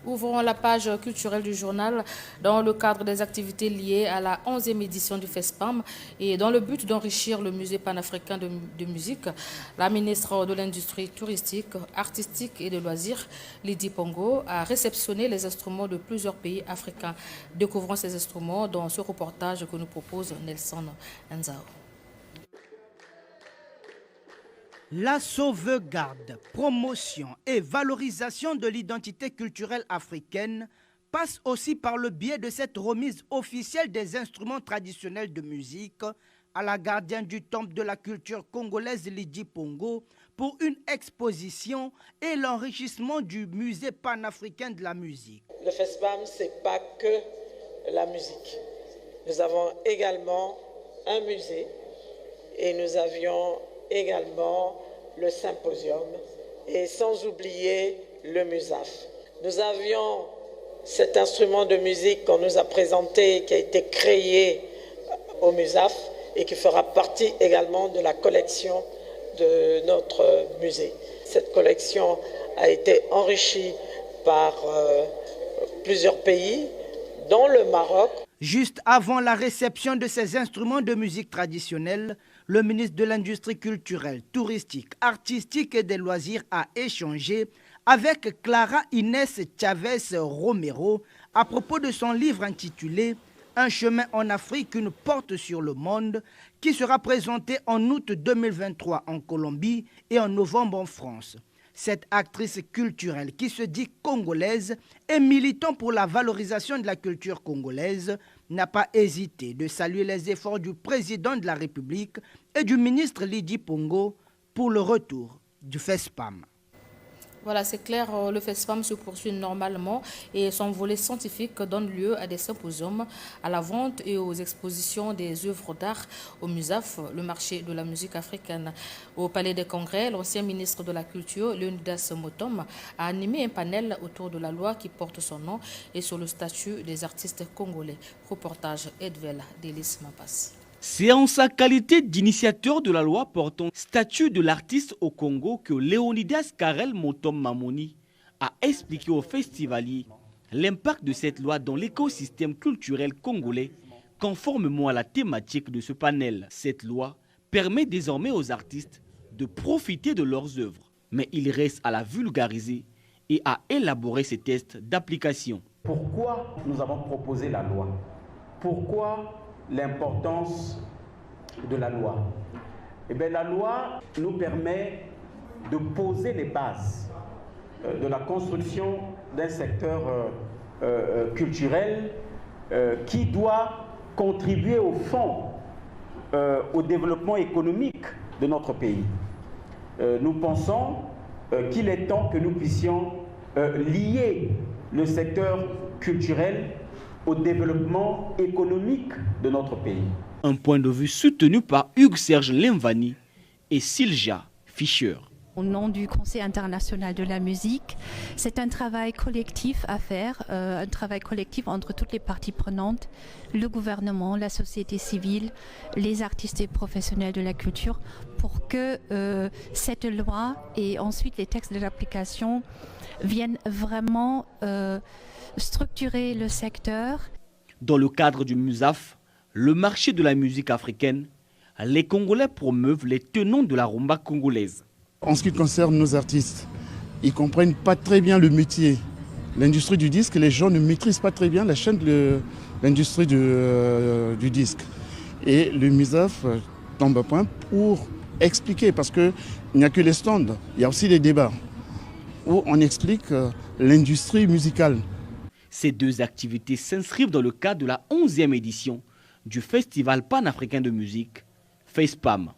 Ouvrons la page culturelle du journal dans le cadre des activités liées à la 11e édition du FESPAM et dans le but d'enrichir le musée panafricain de musique. La ministre de l'Industrie touristique, artistique et de loisirs, Lydie Pongo, a réceptionné les instruments de plusieurs pays africains. Découvrons ces instruments dans ce reportage que nous propose Nelson Nzao. La sauvegarde, promotion et valorisation de l'identité culturelle africaine passe aussi par le biais de cette remise officielle des instruments traditionnels de musique à la gardienne du temple de la culture congolaise Lydie Pongo pour une exposition et l'enrichissement du musée panafricain de la musique. Le FESPAM, ce n'est pas que la musique. Nous avons également un musée et nous avions également le symposium et sans oublier le MUSAF. Nous avions cet instrument de musique qu'on nous a présenté, qui a été créé au MUSAF et qui fera partie également de la collection de notre musée. Cette collection a été enrichie par plusieurs pays, dont le Maroc. Juste avant la réception de ces instruments de musique traditionnels, le ministre de l'Industrie culturelle, touristique, artistique et des loisirs a échangé avec Clara Inès Chavez Romero à propos de son livre intitulé « Un chemin en Afrique, une porte sur le monde » qui sera présenté en août 2023 en Colombie et en novembre en France. Cette actrice culturelle qui se dit congolaise et militant pour la valorisation de la culture congolaise n'a pas hésité de saluer les efforts du président de la République et du ministre Lydie Pongo pour le retour du FESPAM. Voilà, c'est clair, le FESPAM se poursuit normalement et son volet scientifique donne lieu à des symposiums, à la vente et aux expositions des œuvres d'art au MUSAF, le marché de la musique africaine. Au Palais des Congrès, l'ancien ministre de la Culture, Léonidas Motom, a animé un panel autour de la loi qui porte son nom et sur le statut des artistes congolais. Reportage Edvel d'Élise Mampas. C'est en sa qualité d'initiateur de la loi portant statut de l'artiste au Congo que Léonidas Karel Motom Mamoni a expliqué aux festivaliers l'impact de cette loi dans l'écosystème culturel congolais, conformément à la thématique de ce panel. Cette loi permet désormais aux artistes de profiter de leurs œuvres, mais il reste à la vulgariser et à élaborer ses tests d'application. Pourquoi nous avons proposé la loi? Pourquoi l'importance de la loi? Eh bien, la loi nous permet de poser les bases de la construction d'un secteur culturel qui doit contribuer au fond au développement économique de notre pays. Nous pensons qu'il est temps que nous puissions lier le secteur culturel au développement économique de notre pays. Un point de vue soutenu par Hugues-Serge Lemvani et Silja Fischer. Au nom du Conseil international de la musique, c'est un travail collectif à faire, un travail collectif entre toutes les parties prenantes, le gouvernement, la société civile, les artistes et professionnels de la culture, pour que cette loi et ensuite les textes de l'application viennent vraiment structurer le secteur. Dans le cadre du MUSAF, le marché de la musique africaine, les Congolais promeuvent les tenants de la rumba congolaise. En ce qui concerne nos artistes, ils ne comprennent pas très bien le métier. L'industrie du disque, les gens ne maîtrisent pas très bien la chaîne de l'industrie du disque. Et le MUSAF tombe à point pour expliquer, parce qu'il n'y a que les stands, il y a aussi les débats où on explique l'industrie musicale. Ces deux activités s'inscrivent dans le cadre de la 11e édition du Festival panafricain de musique, FESPAM.